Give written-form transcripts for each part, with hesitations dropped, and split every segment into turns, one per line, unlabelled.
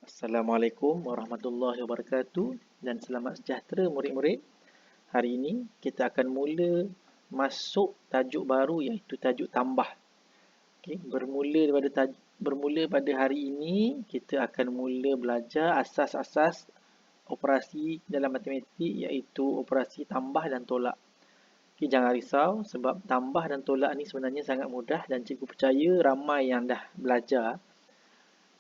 Assalamualaikum warahmatullahi wabarakatuh dan selamat sejahtera murid-murid. Hari ini kita akan mula masuk tajuk baru iaitu tajuk tambah. Okey, bermula pada hari ini kita akan mula belajar asas-asas operasi dalam matematik iaitu operasi tambah dan tolak. Okey, jangan risau sebab tambah dan tolak ni sebenarnya sangat mudah dan cikgu percaya ramai yang dah belajar.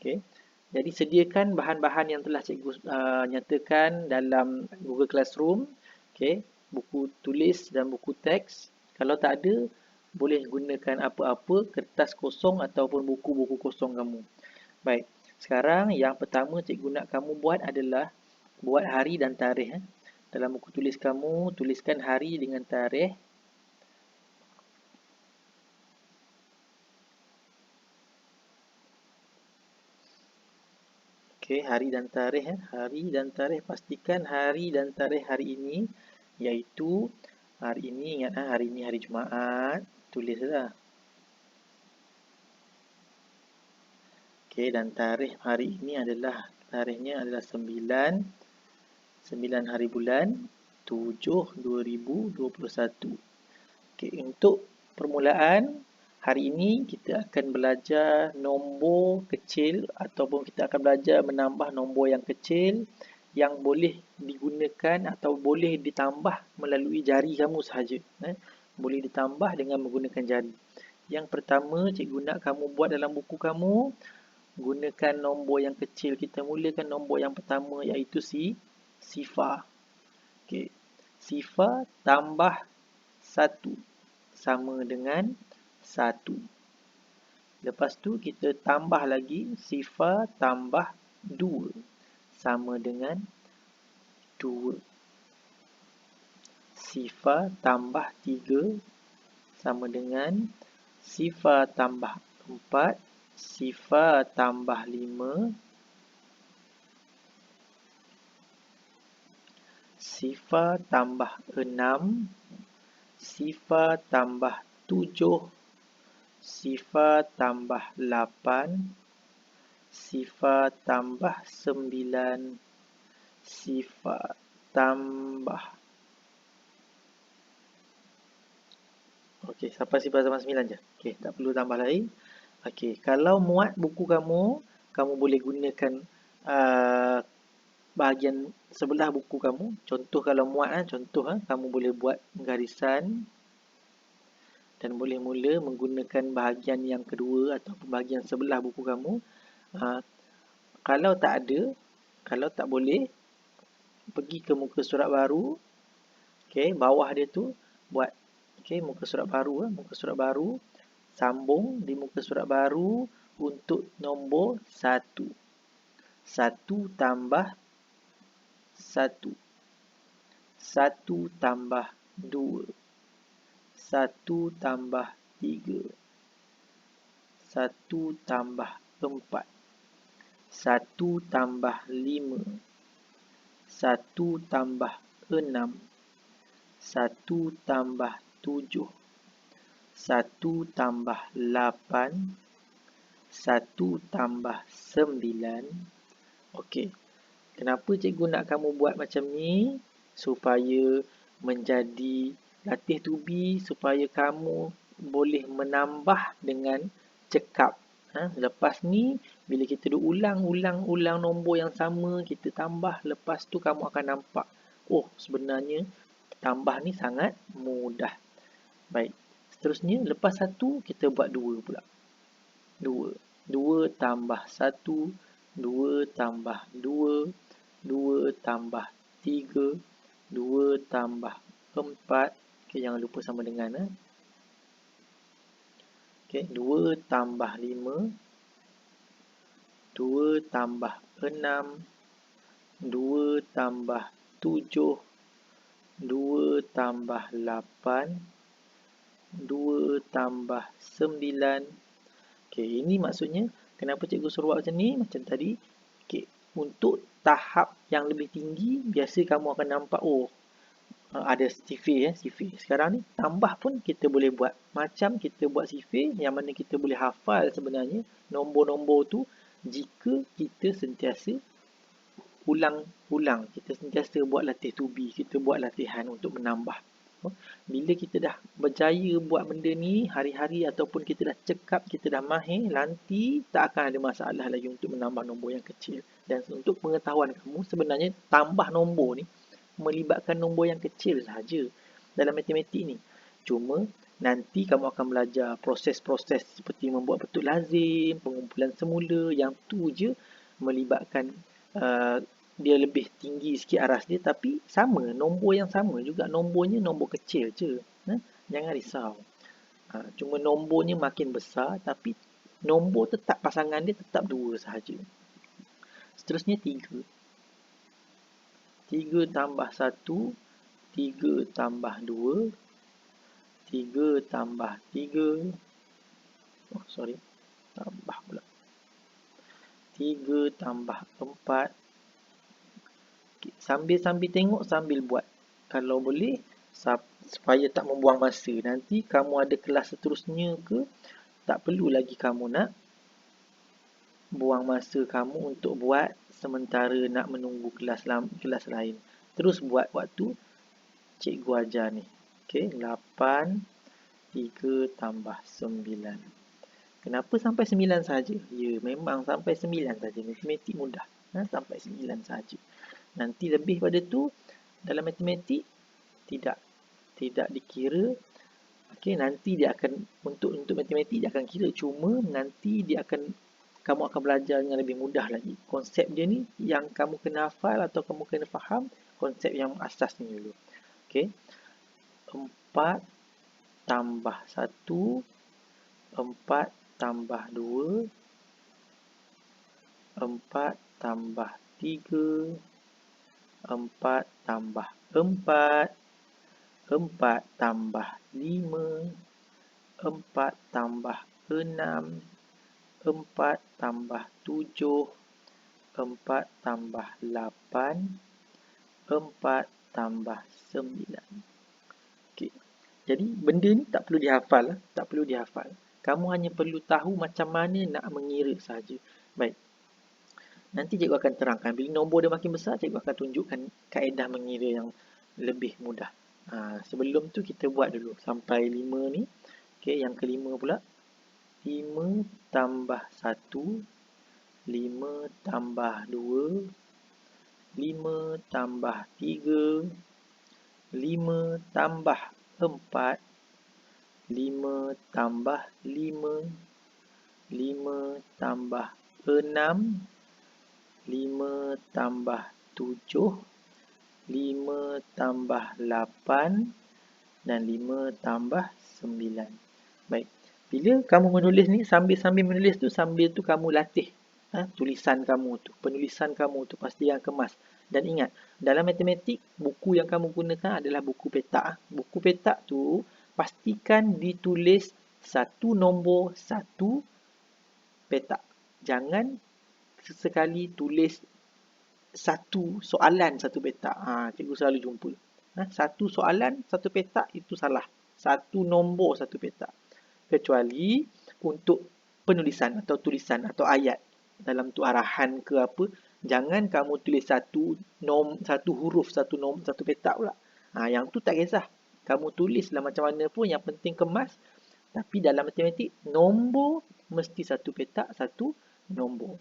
Okey. Jadi sediakan bahan-bahan yang telah cikgu nyatakan dalam Google Classroom. Okey, buku tulis dan buku teks. Kalau tak ada, boleh gunakan apa-apa kertas kosong ataupun buku-buku kosong kamu. Baik, sekarang yang pertama cikgu nak kamu buat adalah buat hari dan tarikh. Dalam buku tulis kamu, tuliskan hari dengan tarikh. Okey, hari dan tarikh. Hari dan tarikh, pastikan hari dan tarikh hari ini iaitu hari ini, ingat hari ini hari Jumaat, tulislah. Okey, dan tarikh hari ini tarikhnya adalah 9 hari bulan 7 2021. Okey, untuk permulaan hari ini kita akan belajar nombor kecil ataupun kita akan belajar menambah nombor yang kecil yang boleh digunakan atau boleh ditambah melalui jari kamu sahaja. Boleh ditambah dengan menggunakan jari. Yang pertama cikgu nak kamu buat dalam buku kamu, gunakan nombor yang kecil. Kita mulakan nombor yang pertama iaitu sifar. Okey. Sifar tambah 1 sama dengan 1. Lepas tu kita tambah lagi sifar tambah 2 sama dengan 2. Sifar tambah 3 sama dengan sifar tambah 4, sifar tambah 5, sifar tambah 6, sifar tambah 7, sifar tambah 8, sifar tambah 9, sifar tambah. Okey, sampai sifar tambah 9 je. Okey, tak perlu tambah lain. Okey, kalau muat buku kamu, kamu boleh gunakan bahagian sebelah buku kamu. Contoh kalau muat, kamu boleh buat garisan dan boleh mula menggunakan bahagian yang kedua ataupun bahagian sebelah buku kamu. Kalau tak ada, kalau tak boleh, pergi ke muka surat baru. Okey, bawah dia tu buat muka surat baru, sambung di muka surat baru untuk nombor 1. 1 tambah 1. 1 tambah 2. 1 tambah 3. 1 tambah 4. 1 tambah 5. 1 tambah 6. 1 tambah 7. 1 tambah 8. 1 tambah 9. Okey. Kenapa cikgu nak kamu buat macam ni? Supaya menjadi latih tubi, supaya kamu boleh menambah dengan cekap. Lepas ni, bila kita ulang nombor yang sama, kita tambah, lepas tu kamu akan nampak, oh sebenarnya tambah ni sangat mudah. Baik, seterusnya lepas 1, kita buat 2 pula. 2 tambah 1, 2 tambah 2, 2 tambah 3, 2 tambah 4. Okey, jangan lupa sama dengan. Okey, 2 tambah 5, 2 tambah 6, 2 tambah 7, 2 tambah 8, 2 tambah 9. Okey, ini maksudnya kenapa cikgu suruh buat macam ni? Macam tadi. Okey, untuk tahap yang lebih tinggi, biasa kamu akan nampak, ada sifir. Sekarang ni tambah pun kita boleh buat. Macam kita buat sifir yang mana kita boleh hafal sebenarnya nombor-nombor tu jika kita sentiasa ulang-ulang, kita sentiasa buat latih to be, kita buat latihan untuk menambah. Bila kita dah berjaya buat benda ni hari-hari ataupun kita dah cekap, kita dah mahir, nanti tak akan ada masalah lagi untuk menambah nombor yang kecil. Dan untuk pengetahuan kamu, sebenarnya tambah nombor ni melibatkan nombor yang kecil sahaja dalam matematik ni. Cuma nanti kamu akan belajar proses-proses seperti membuat bentuk lazim, pengumpulan semula, yang tu je melibatkan dia lebih tinggi sikit aras dia, tapi sama, nombor yang sama juga, nombornya nombor kecil je. Jangan risau. Cuma nombornya makin besar, tapi nombor tetap, pasangan dia tetap 2 sahaja. Seterusnya 3. 3 tambah 1, 3 tambah 2, 3 tambah 3, tambah pula. 3 tambah 4. Sambil-sambil tengok, sambil buat. Kalau boleh, supaya tak membuang masa. Nanti kamu ada kelas seterusnya ke, tak perlu lagi kamu nak buang masa kamu untuk buat sementara nak menunggu kelas lain. Terus buat waktu cikgu ajar ni. Okey, 8, 3 tambah 9. Kenapa sampai 9 saja? Ya, memang sampai 9 saja. Matematik mudah. Sampai 9 saja. Nanti lebih pada tu, dalam matematik tidak dikira. Okey, nanti dia akan untuk matematik dia akan kira, cuma nanti kamu akan belajar dengan lebih mudah lagi. Konsep dia ni yang kamu kena hafal atau kamu kena faham konsep yang asas ni dulu. Okey. 4 tambah 1, 4 tambah 2, 4 tambah 3, 4 tambah 4, 4 tambah 5, 4 tambah 6, 4 tambah 7, 4 tambah 8, 4 tambah 9. Okey. Jadi benda ni tak perlu dihafal, Kamu hanya perlu tahu macam mana nak mengira saja. Baik. Nanti cikgu akan terangkan. Bila nombor dia makin besar, cikgu akan tunjukkan kaedah mengira yang lebih mudah. Sebelum tu kita buat dulu sampai 5 ni. Okey, yang kelima pula. 5 tambah 1, 5 tambah 2, 5 tambah 3, 5 tambah 4, 5 tambah 5, 5 tambah 6, 5 tambah 7, 5 tambah 8, dan 5 tambah 9. Baik. Bila kamu menulis ni, sambil menulis tu, kamu latih tulisan kamu tu, penulisan kamu tu pasti yang kemas. Dan ingat, dalam matematik, buku yang kamu gunakan adalah buku petak. Buku petak tu pastikan ditulis satu nombor, satu petak. Jangan sesekali tulis satu soalan, satu petak. Cikgu selalu jumpa. Satu soalan, satu petak, itu salah. Satu nombor, satu petak. Kecuali untuk penulisan atau tulisan atau ayat. Dalam tu arahan ke apa, jangan kamu tulis satu huruf, satu petak pula. Yang tu tak kisah. Kamu tulislah macam mana pun, yang penting kemas. Tapi dalam matematik, nombor mesti satu petak, satu nombor.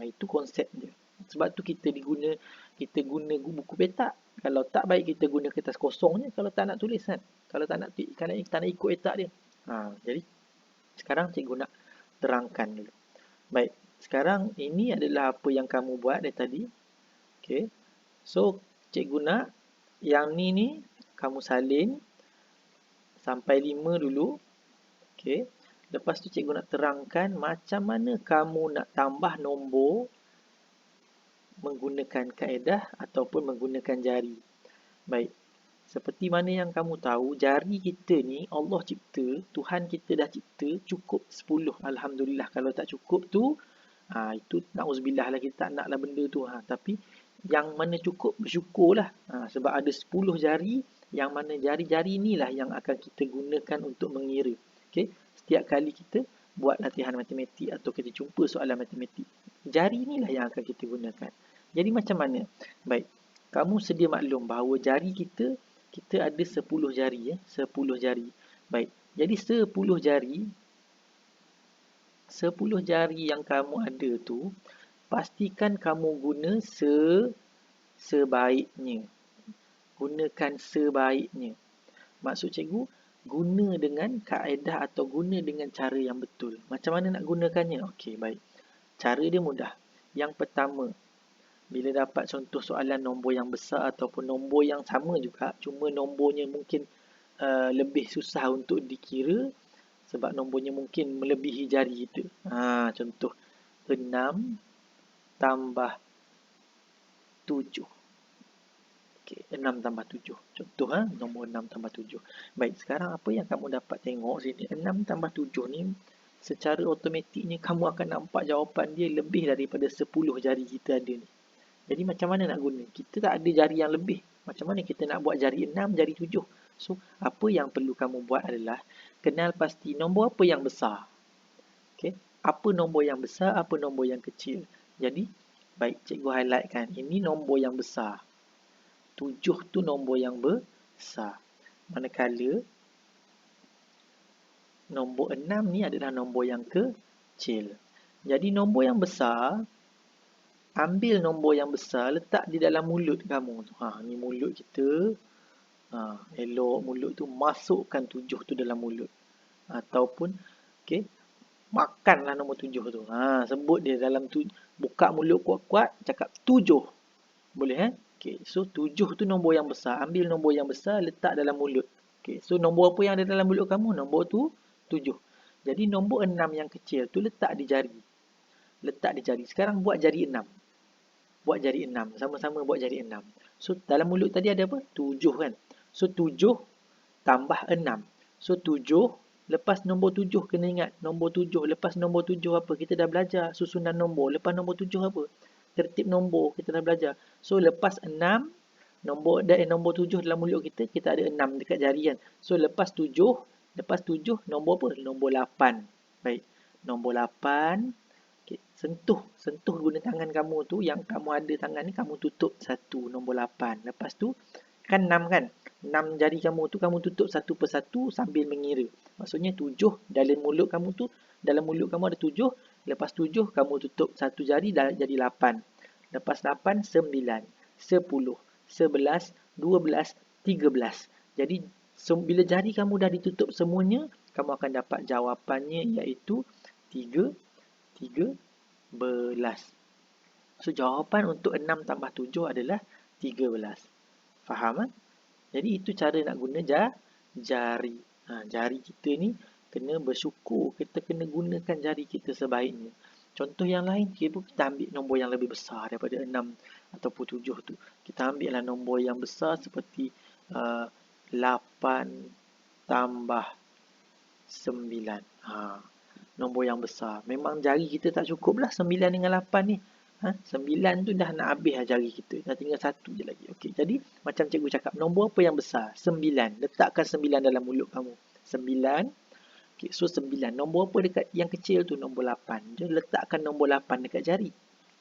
Itu konsep dia. Sebab tu kita guna buku petak. Kalau tak, baik kita guna kertas kosong je kalau tak nak tulis kan. Kalau tak nak ikut petak dia. Jadi sekarang cikgu nak terangkan dulu. Baik, sekarang ini adalah apa yang kamu buat dari tadi. Okey. So cikgu nak yang ni kamu salin sampai 5 dulu. Okey. Lepas tu cikgu nak terangkan macam mana kamu nak tambah nombor menggunakan kaedah ataupun menggunakan jari. Baik. Seperti mana yang kamu tahu, jari kita ni Allah cipta, Tuhan kita dah cipta cukup 10. Alhamdulillah. Kalau tak cukup tu, itu na'uzubillah lah, kita tak naklah benda tu. Tapi yang mana cukup, bersyukurlah. Sebab ada 10 jari, yang mana jari-jari inilah yang akan kita gunakan untuk mengira. Okay? Setiap kali kita buat latihan matematik atau kita jumpa soalan matematik. Jari inilah yang akan kita gunakan. Jadi macam mana? Baik, kamu sedia maklum bahawa jari kita ada 10 jari. 10 jari. Baik, jadi 10 jari yang kamu ada tu, pastikan kamu guna sebaiknya. Gunakan sebaiknya. Maksud cikgu, guna dengan kaedah atau guna dengan cara yang betul. Macam mana nak gunakannya? Okey, baik. Cara dia mudah. Yang pertama, bila dapat contoh soalan nombor yang besar ataupun nombor yang sama juga, cuma nombornya mungkin lebih susah untuk dikira sebab nombornya mungkin melebihi jari kita. Contoh 6 tambah 7. Okey, 6 tambah 7. Contoh nombor 6 tambah 7. Baik, sekarang apa yang kamu dapat tengok sini? 6 tambah 7 ni secara automatiknya kamu akan nampak jawapan dia lebih daripada 10 jari kita ada ni. Jadi macam mana nak guna? Kita tak ada jari yang lebih. Macam mana kita nak buat jari 6, jari 7? So, apa yang perlu kamu buat adalah kenal pasti nombor apa yang besar. Okay? Apa nombor yang besar, apa nombor yang kecil. Jadi, baik, cikgu highlightkan. Ini nombor yang besar. 7 tu nombor yang besar. Manakala, nombor 6 ni adalah nombor yang kecil. Jadi, nombor yang besar, ambil nombor yang besar, letak di dalam mulut kamu. Ni mulut kita. Elok mulut tu, masukkan 7 tu dalam mulut. Ataupun, okay, makanlah nombor 7 tu. Sebut dia dalam tu, buka mulut kuat-kuat, cakap 7. Boleh Okay, so 7 tu nombor yang besar. Ambil nombor yang besar, letak dalam mulut. Okay, so nombor apa yang ada dalam mulut kamu? Nombor tu 7. Jadi nombor 6 yang kecil tu letak di jari. Letak di jari. Sekarang buat jari 6. Buat jari 6. Sama-sama buat jari 6. So dalam mulut tadi ada apa? 7 kan? So 7 tambah 6. So 7, lepas nombor 7 kena ingat. Nombor 7, lepas nombor 7 apa? Kita dah belajar susunan nombor. Lepas nombor 7 apa? Tertib nombor kita dah belajar. So lepas 6, nombor 7 dalam mulut kita, kita ada 6 dekat jari kan. So lepas 7, nombor apa? Nombor 8. Baik. Nombor 8. Okay. Sentuh guna tangan kamu tu, yang kamu ada tangan ni, kamu tutup satu, nombor 8. Lepas tu, kan 6 kan? 6 jari kamu tu, kamu tutup satu persatu sambil mengira. Maksudnya 7 dalam mulut kamu tu, dalam mulut kamu ada 7. Lepas 7, kamu tutup satu jari jadi 8. Lepas 8, 9, 10, 11, 12, 13. Jadi, bila jari kamu dah ditutup semuanya, kamu akan dapat jawapannya iaitu 13. So, jawapan untuk 6 tambah 7 adalah 13. Faham? Jadi, itu cara nak guna jari. Jari kita ni kena bersyukur. Kita kena gunakan jari kita sebaiknya. Contoh yang lain, kita ambil nombor yang lebih besar daripada 6 ataupun 7 tu. Kita ambil lah nombor yang besar seperti 8 tambah 9. Nombor yang besar. Memang jari kita tak cukup lah 9 dengan 8 ni. 9 tu dah nak habis lah jari kita. Dah tinggal satu je lagi. Okey, jadi macam cikgu cakap, nombor apa yang besar? 9. Letakkan 9 dalam mulut kamu. 9. Okay, so 9. Nombor apa dekat yang kecil tu? Nombor 8. Dia letakkan nombor 8 dekat jari.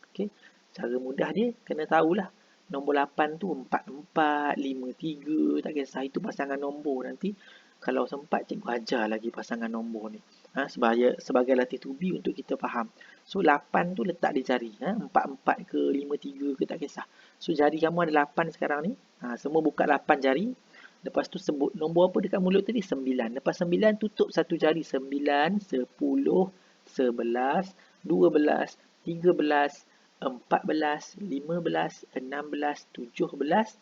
Okay. Cara mudah dia, kena tahulah. Nombor 8 tu 4, 4, 5, 3. Tak kisah, itu pasangan nombor. Nanti kalau sempat, cikgu ajar lagi pasangan nombor ni. Sebagai latih tubi untuk kita faham. So 8 tu letak di jari. 4, 4 ke 5, 3 ke, tak kisah. So jari kamu ada 8 sekarang ni. Semua buka 8 jari. Lepas tu sebut nombor apa dekat mulut tadi? 9. Lepas 9 tutup satu jari. 9, 10, 11, 12, 13, 14, 15, 16, 17.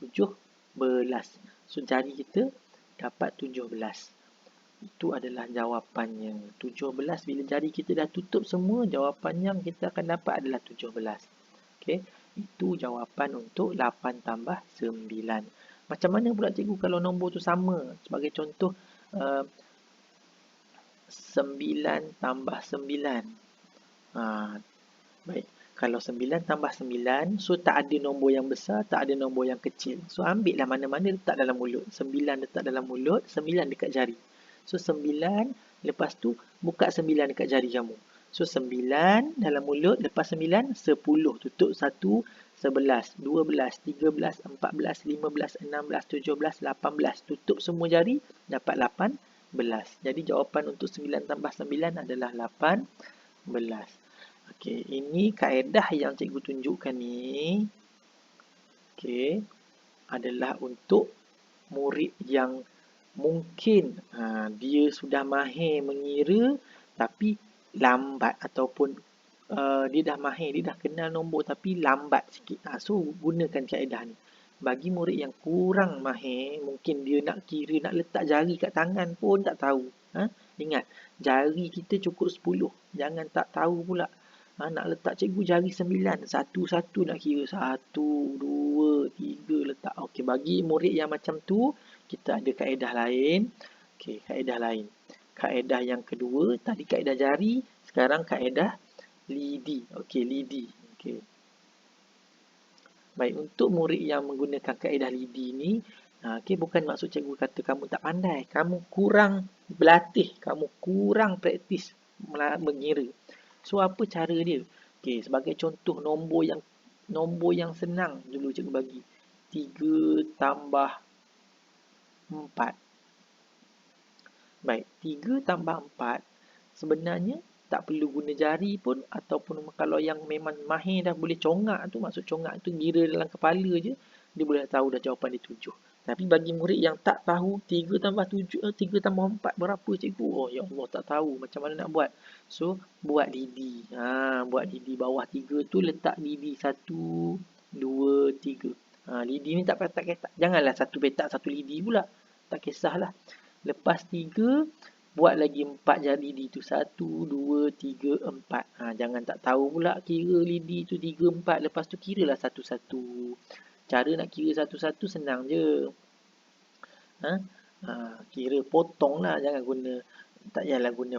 17. So jari kita dapat 17. Itu adalah jawapannya. 17 bila jari kita dah tutup semua, jawapan yang kita akan dapat adalah 17. Okey. Itu jawapan untuk 8 tambah 9. Macam mana pula cikgu kalau nombor tu sama? Sebagai contoh 9 tambah 9. Baik. Kalau 9 tambah 9, so tak ada nombor yang besar, tak ada nombor yang kecil. So ambil lah mana-mana letak dalam mulut. 9 letak dalam mulut, 9 dekat jari. So 9, lepas tu buka 9 dekat jari kamu. So 9 dalam mulut, lepas 9, 10. Tutup 1, 11, 12, 13, 14, 15, 16, 17, 18. Tutup semua jari, dapat 18. Jadi jawapan untuk 9 tambah 9 adalah 18. Okey, ini kaedah yang cikgu tunjukkan ni. Okey, adalah untuk murid yang mungkin dia sudah mahir mengira tapi lambat, ataupun dia dah mahir, dia dah kenal nombor tapi lambat sikit. So gunakan kaedah ni. Bagi murid yang kurang mahir, mungkin dia nak kira, nak letak jari kat tangan pun tak tahu. Ingat, jari kita cukup 10. Jangan tak tahu pula. Nak letak cikgu jari 9. Satu-satu nak kira. 1, 2, 3 letak. Okey, bagi murid yang macam tu, kita ada kaedah lain. Okey, kaedah lain. Kaedah yang kedua, tadi kaedah jari, sekarang kaedah lidi. Okey, lidi. Okey. Baik, untuk murid yang menggunakan kaedah lidi ni, okey, bukan maksud cikgu kata kamu tak pandai. Kamu kurang berlatih, kamu kurang praktis mengira. So, apa cara dia? Okey, sebagai contoh nombor yang senang dulu cikgu bagi. 3 tambah 4. Baik, 3 tambah 4 sebenarnya tak perlu guna jari pun, ataupun kalau yang memang mahir dah boleh congak tu, maksud congak tu kira dalam kepala je, dia boleh tahu dah jawapan dia 7. Tapi bagi murid yang tak tahu 3 tambah 7, 3 tambah 4 berapa cikgu? Oh ya Allah, tak tahu macam mana nak buat. So, buat lidi. Buat lidi bawah 3 tu letak lidi 1, 2, 3. Lidi ni tak petak-petak. Janganlah satu petak satu lidi pula. Tak kisahlah. Lepas 3, buat lagi 4 jari lidi tu. 1, 2, 3, 4. Jangan tak tahu pula kira lidi tu 3, 4. Lepas tu kiralah satu-satu. Cara nak kira satu-satu senang je. Kira potong lah. Jangan guna, tak payahlah guna,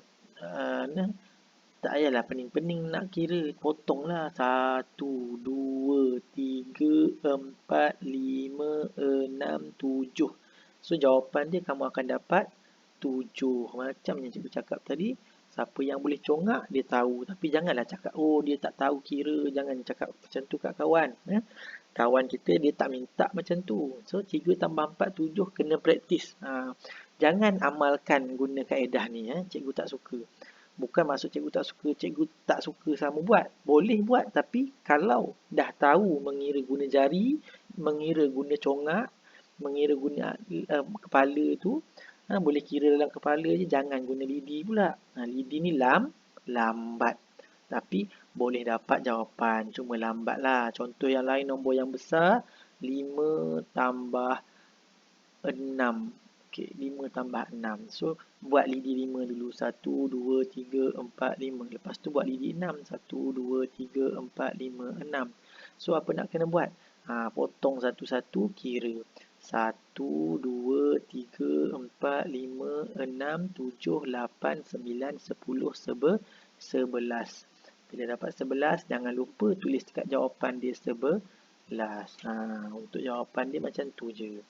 tak payahlah pening-pening nak kira. Potong lah. 1, 2, 3, 4, 5, 6, 7. So, jawapan dia kamu akan dapat 7. Macam yang cikgu cakap tadi, siapa yang boleh congak, dia tahu. Tapi janganlah cakap, oh dia tak tahu kira. Jangan cakap macam tu kat kawan. Kawan kita, dia tak minta macam tu. So, 3 tambah 4, 7, kena praktis. Jangan amalkan guna kaedah ni. Cikgu tak suka. Bukan maksud cikgu tak suka sama buat. Boleh buat, tapi kalau dah tahu mengira guna jari, mengira guna congak, mengira guna kepala tu, boleh kira dalam kepala je, jangan guna lidi pula. Lidi ni lambat. Tapi boleh dapat jawapan, cuma lambat lah. Contoh yang lain, nombor yang besar, 5 tambah 6. Okey, 5 tambah 6. So, buat lidi 5 dulu. 1, 2, 3, 4, 5. Lepas tu buat lidi 6. 1, 2, 3, 4, 5, 6. So, apa nak kena buat? Potong satu-satu, kira. 1, 2, 3, 4, 5, 6, 7, 8, 9, 10, 11. Bila dapat 11, jangan lupa tulis dekat jawapan dia 11. Untuk jawapan dia macam tu je.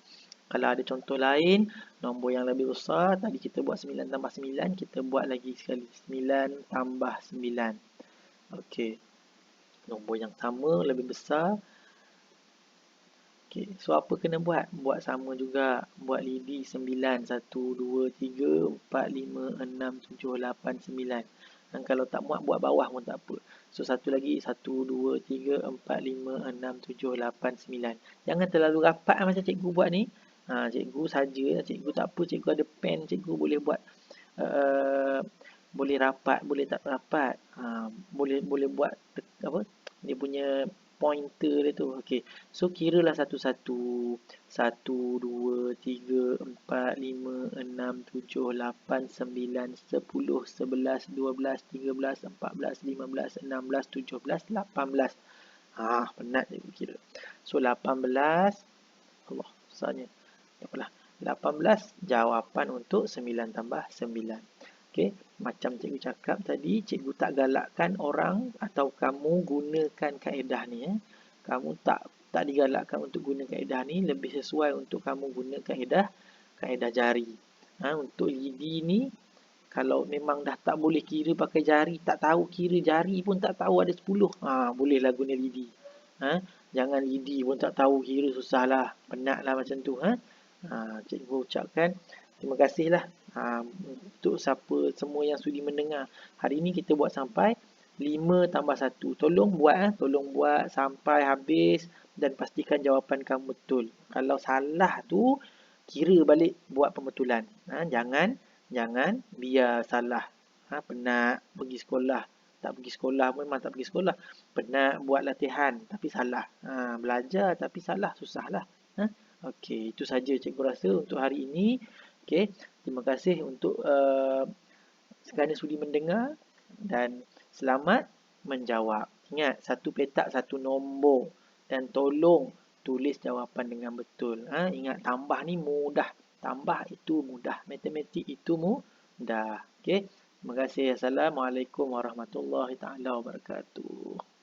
Kalau ada contoh lain, nombor yang lebih besar, tadi kita buat 9 tambah 9, kita buat lagi sekali. 9 tambah 9. Okey. Nombor yang sama, lebih besar. Okey, so apa kena buat? Buat sama juga. Buat lidi 9. 1, 2, 3, 4, 5, 6, 7, 8, 9. Dan kalau tak muat, buat bawah pun tak apa. So, satu lagi. 1, 2, 3, 4, 5, 6, 7, 8, 9. Jangan terlalu rapat macam cikgu buat ni. Cikgu saja. Cikgu tak apa. Cikgu ada pen. Cikgu boleh buat boleh rapat, boleh tak rapat. Boleh buat apa? Dia punya pointer dia tu. Okey. So, kiralah satu-satu. 1, 2, 3, 4, 5, 6, 7, 8, 9, 10, 11, 12, 13, 14, 15, 16, 17, 18. Penat je kira. So, 18. Allah, besarnya. Tak apalah. 18 jawapan untuk 9 tambah 9. Okey, macam cikgu cakap tadi, cikgu tak galakkan orang atau kamu gunakan kaedah ni. Kamu tak digalakkan untuk guna kaedah ni, lebih sesuai untuk kamu guna kaedah jari. Untuk lidi ni, Kalau memang dah tak boleh kira pakai jari, tak tahu kira jari pun tak tahu ada 10. Bolehlah guna lidi. Jangan lidi pun tak tahu kira, susahlah. Penatlah macam tu. Cikgu ucapkan terima kasihlah untuk siapa semua yang sudi mendengar. Hari ini kita buat sampai 5 tambah 1. Tolong buat sampai habis dan pastikan jawapan kamu betul. Kalau salah tu, kira balik buat pembetulan. Jangan biar salah. Penat pergi sekolah. Tak pergi sekolah pun memang tak pergi sekolah. Penat buat latihan tapi salah. Belajar tapi salah, susahlah. Okey, itu saja cikgu rasa untuk hari ini. Okey, terima kasih untuk sekalian sudi mendengar dan selamat menjawab. Ingat, satu petak, satu nombor. Dan tolong tulis jawapan dengan betul. Ingat, tambah ni mudah. Tambah itu mudah. Matematik itu mudah. Okey. Terima kasih. Assalamualaikum warahmatullahi taala wabarakatuh.